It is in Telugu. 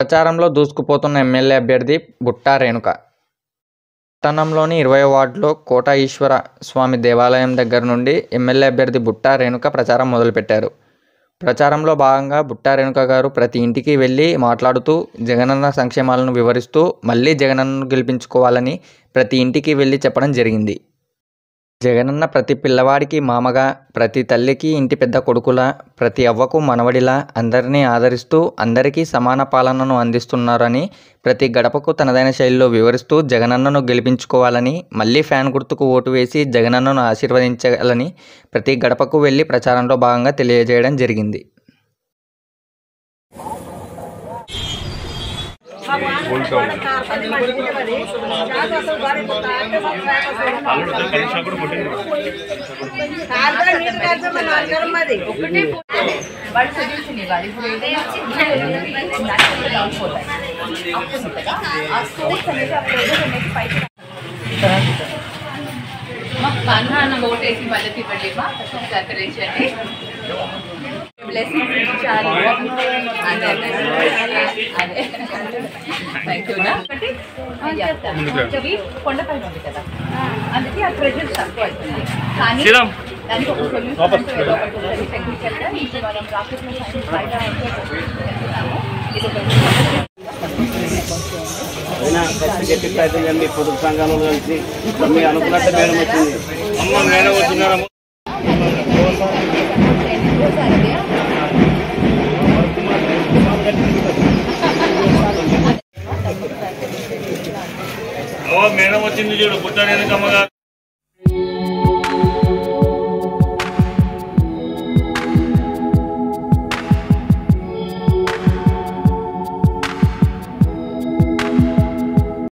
ప్రచారంలో దూసుకుపోతున్న ఎమ్మెల్యే అభ్యర్థి బుట్టా రేణుక. పట్టణంలోని 20వ వార్డులో కోట ఈశ్వర స్వామి దేవాలయం దగ్గర నుండి ఎమ్మెల్యే అభ్యర్థి బుట్టా రేణుక ప్రచారం మొదలుపెట్టారు. ప్రచారంలో భాగంగా బుట్టా రేణుక గారు ప్రతి ఇంటికి వెళ్లి మాట్లాడుతూ జగనన్న సంక్షేమాలను వివరిస్తూ మళ్లీ జగనన్నను గెలిపించుకోవాలని ప్రతి ఇంటికి వెళ్లి చెప్పడం జరిగింది. జగనన్న ప్రతి పిల్లవాడికి మామగా, ప్రతి తల్లికి ఇంటి పెద్ద కొడుకులా, ప్రతి అవ్వకు మనవడిలా అందరినీ ఆదరిస్తూ అందరికీ సమాన పాలనను అందిస్తున్నారని ప్రతి గడపకు తనదైన శైలిలో వివరిస్తూ జగనన్నను గెలిపించుకోవాలని, మళ్లీ ఫ్యాన్ గుర్తుకు ఓటు వేసి జగనన్నను ఆశీర్వదించాలని ప్రతి గడపకు వెళ్లి ప్రచారంలో భాగంగా తెలియజేయడం జరిగింది. ఓటేసి మళ్ళీ ఇవ్వండి మా సహకరించండి. బ్లెస్సింగ్స్ ఇచ్చారు. అదే థ్యాంక్ యూ. కొండపైన ఉంది కదా, అందుకే ఆ ప్రెజర్ తక్కువ అవుతుంది. కానీ దానికి ఒక సొల్యూషన్ టెక్నికల్గా ఇప్పుడు మనం రాకెట్లో సైన్స్ బయట గట్టి ప్రయత్నం చేయండి. పొదుపు సంఘంలో కలిసి మీ అనుకున్నట్టు మేడం వచ్చింది. అమ్మ మేడం వచ్చినారు. మేడం వచ్చింది చూడు, పుట్టాడు ఎందుకమ్మగా.